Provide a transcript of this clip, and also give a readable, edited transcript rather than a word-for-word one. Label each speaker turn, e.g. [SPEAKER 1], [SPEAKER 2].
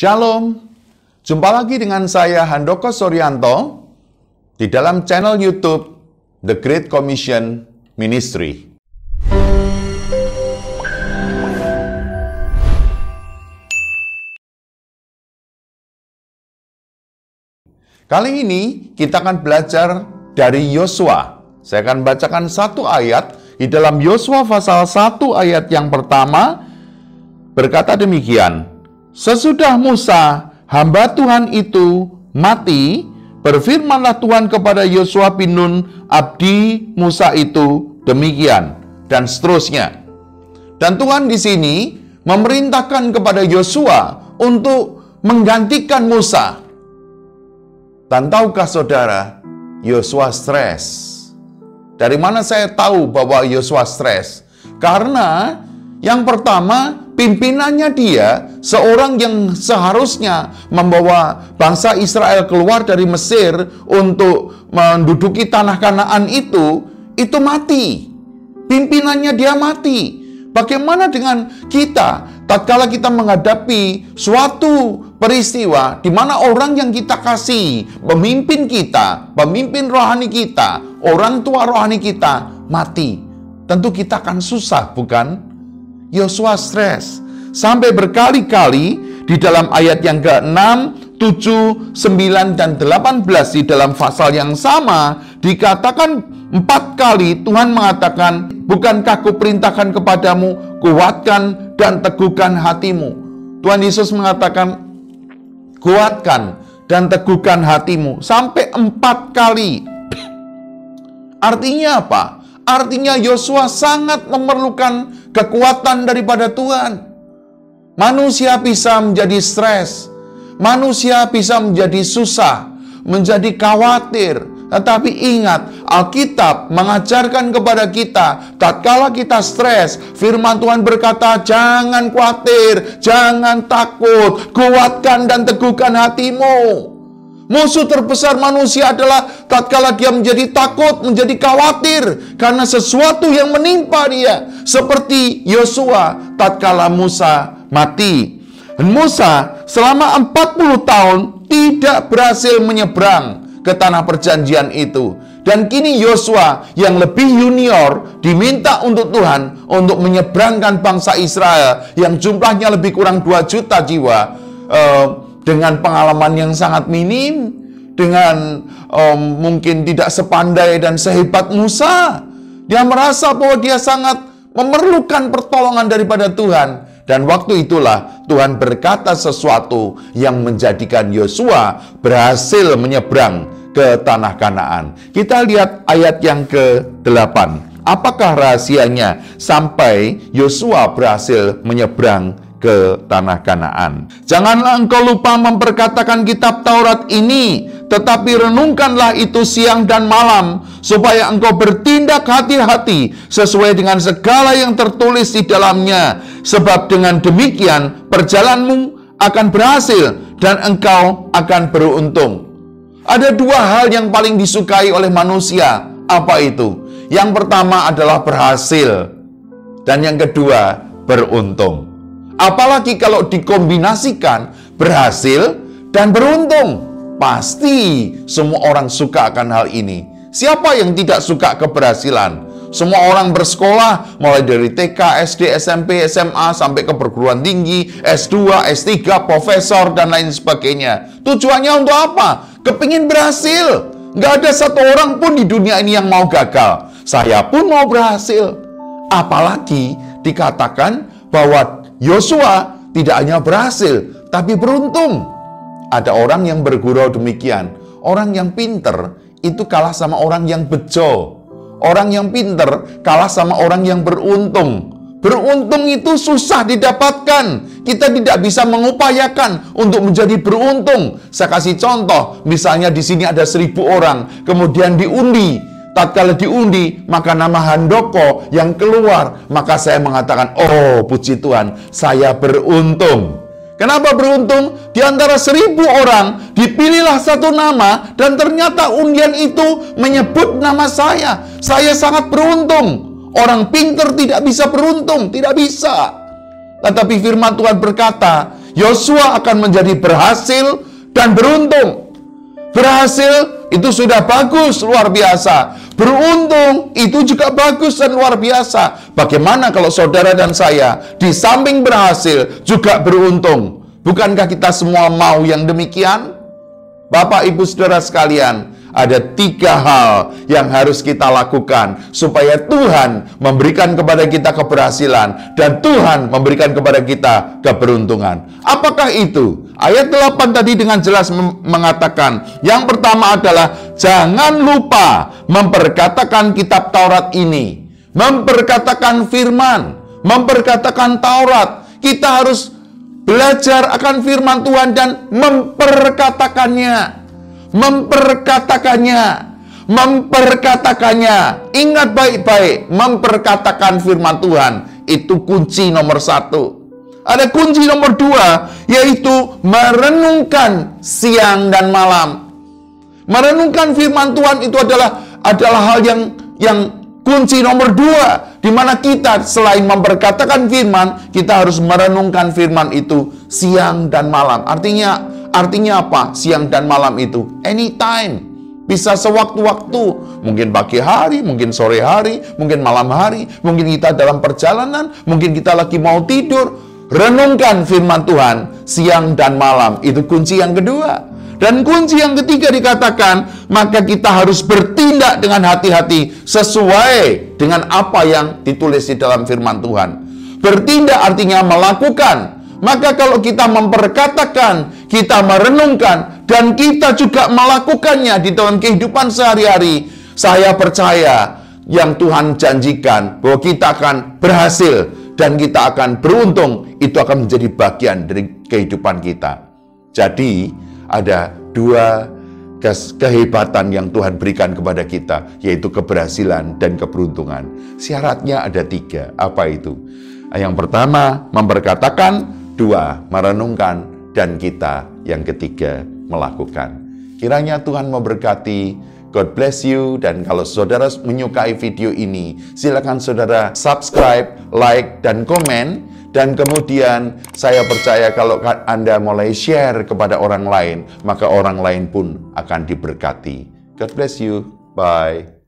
[SPEAKER 1] Shalom, jumpa lagi dengan saya Handoko Suryanto di dalam channel YouTube The Great Commission Ministry. Kali ini kita akan belajar dari Yosua. Saya akan bacakan satu ayat di dalam Yosua pasal 1 ayat yang pertama, berkata demikian. Sesudah Musa, hamba Tuhan itu mati, berfirmanlah Tuhan kepada Yosua bin Nun, abdi Musa itu demikian, dan seterusnya. Dan Tuhan di sini memerintahkan kepada Yosua untuk menggantikan Musa. Dan tahukah saudara, Yosua stres. Dari mana saya tahu bahwa Yosua stres? Karena yang pertama, pimpinannya dia, seorang yang seharusnya membawa bangsa Israel keluar dari Mesir untuk menduduki tanah Kanaan itu mati. Pimpinannya dia mati. Bagaimana dengan kita, tatkala kita menghadapi suatu peristiwa di mana orang yang kita kasih, pemimpin kita, pemimpin rohani kita, orang tua rohani kita mati. Tentu kita akan susah, bukan? Yosua stres. Sampai berkali-kali di dalam ayat yang ke-6, 7, 9, dan 18 di dalam pasal yang sama dikatakan 4 kali Tuhan mengatakan, bukankah kuperintahkan kepadamu, kuatkan dan teguhkan hatimu. Tuhan Yesus mengatakan, kuatkan dan teguhkan hatimu. Sampai 4 kali. Artinya apa? Artinya Yosua sangat memerlukan kekuatan daripada Tuhan. Manusia bisa menjadi stres. Manusia bisa menjadi susah, menjadi khawatir. Tetapi ingat, Alkitab mengajarkan kepada kita, tatkala kita stres, firman Tuhan berkata, jangan khawatir, jangan takut, kuatkan dan teguhkan hatimu. Musuh terbesar manusia adalah tatkala dia menjadi takut, menjadi khawatir karena sesuatu yang menimpa dia. Seperti Yosua tatkala Musa mati. Dan Musa selama 40 tahun tidak berhasil menyeberang ke tanah perjanjian itu. Dan kini Yosua yang lebih junior diminta untuk Tuhan untuk menyeberangkan bangsa Israel yang jumlahnya lebih kurang 2 juta jiwa, dengan pengalaman yang sangat minim, dengan mungkin tidak sepandai dan sehebat Musa. Dia merasa bahwa dia sangat memerlukan pertolongan daripada Tuhan. Dan waktu itulah Tuhan berkata sesuatu yang menjadikan Yosua berhasil menyeberang ke tanah Kanaan. Kita lihat ayat yang ke-8. Apakah rahasianya sampai Yosua berhasil menyeberang ke tanah Kanaan? Janganlah engkau lupa memperkatakan kitab Taurat ini, tetapi renungkanlah itu siang dan malam, supaya engkau bertindak hati-hati sesuai dengan segala yang tertulis di dalamnya. Sebab dengan demikian perjalananmu akan berhasil dan engkau akan beruntung. Ada 2 hal yang paling disukai oleh manusia. Apa itu? Yang pertama adalah berhasil, dan yang kedua beruntung. Apalagi kalau dikombinasikan berhasil dan beruntung. Pasti semua orang suka akan hal ini. Siapa yang tidak suka keberhasilan? Semua orang bersekolah, mulai dari TK, SD, SMP, SMA, sampai ke perguruan tinggi, S2, S3, profesor, dan lain sebagainya. Tujuannya untuk apa? Kepingin berhasil. Nggak ada satu orang pun di dunia ini yang mau gagal. Saya pun mau berhasil. Apalagi dikatakan bahwa Yosua tidak hanya berhasil, tapi beruntung. Ada orang yang bergurau demikian. Orang yang pinter itu kalah sama orang yang bejo. Orang yang pinter kalah sama orang yang beruntung. Beruntung itu susah didapatkan. Kita tidak bisa mengupayakan untuk menjadi beruntung. Saya kasih contoh, misalnya di sini ada 1000 orang, kemudian diundi. Tatkala diundi, maka nama Handoko yang keluar, maka saya mengatakan, oh puji Tuhan, saya beruntung. Kenapa beruntung? Di antara 1000 orang, dipilihlah satu nama, dan ternyata undian itu menyebut nama saya. Saya sangat beruntung. Orang pinter tidak bisa beruntung, tidak bisa. Tetapi firman Tuhan berkata, Yosua akan menjadi berhasil dan beruntung. Berhasil itu sudah bagus, luar biasa. Beruntung itu juga bagus dan luar biasa. Bagaimana kalau saudara dan saya di samping berhasil juga beruntung? Bukankah kita semua mau yang demikian? Bapak, Ibu, Saudara sekalian, ada 3 hal yang harus kita lakukan supaya Tuhan memberikan kepada kita keberhasilan dan Tuhan memberikan kepada kita keberuntungan. Apakah itu? Ayat 8 tadi dengan jelas mengatakan, yang pertama adalah jangan lupa memperkatakan kitab Taurat ini, memperkatakan firman, memperkatakan Taurat. Kita harus belajar akan firman Tuhan dan memperkatakannya. Memperkatakannya. Ingat baik-baik, memperkatakan firman Tuhan itu kunci nomor 1. Ada kunci nomor 2, yaitu merenungkan siang dan malam. Merenungkan firman Tuhan itu adalah hal yang kunci nomor 2, di mana kita selain memperkatakan firman, kita harus merenungkan firman itu siang dan malam. Artinya apa? Siang dan malam itu anytime, bisa sewaktu-waktu, mungkin pagi hari, mungkin sore hari, mungkin malam hari, mungkin kita dalam perjalanan, mungkin kita lagi mau tidur. Renungkan firman Tuhan siang dan malam, itu kunci yang kedua. Dan kunci yang ketiga dikatakan, maka kita harus bertindak dengan hati-hati sesuai dengan apa yang ditulis di dalam firman Tuhan. Bertindak artinya melakukan. Maka kalau kita memperkatakan, kita merenungkan, dan kita juga melakukannya di dalam kehidupan sehari-hari, saya percaya yang Tuhan janjikan bahwa kita akan berhasil dan kita akan beruntung, itu akan menjadi bagian dari kehidupan kita. Jadi, ada 2 kehebatan yang Tuhan berikan kepada kita, yaitu keberhasilan dan keberuntungan. Syaratnya ada 3. Apa itu? Yang pertama, memperkatakan. 2, merenungkan. Dan kita yang ketiga, melakukan. Kiranya Tuhan memberkati. God bless you. Dan kalau saudara menyukai video ini, silakan saudara subscribe, like, dan komen. Dan kemudian saya percaya kalau Anda mulai share kepada orang lain, maka orang lain pun akan diberkati. God bless you. Bye.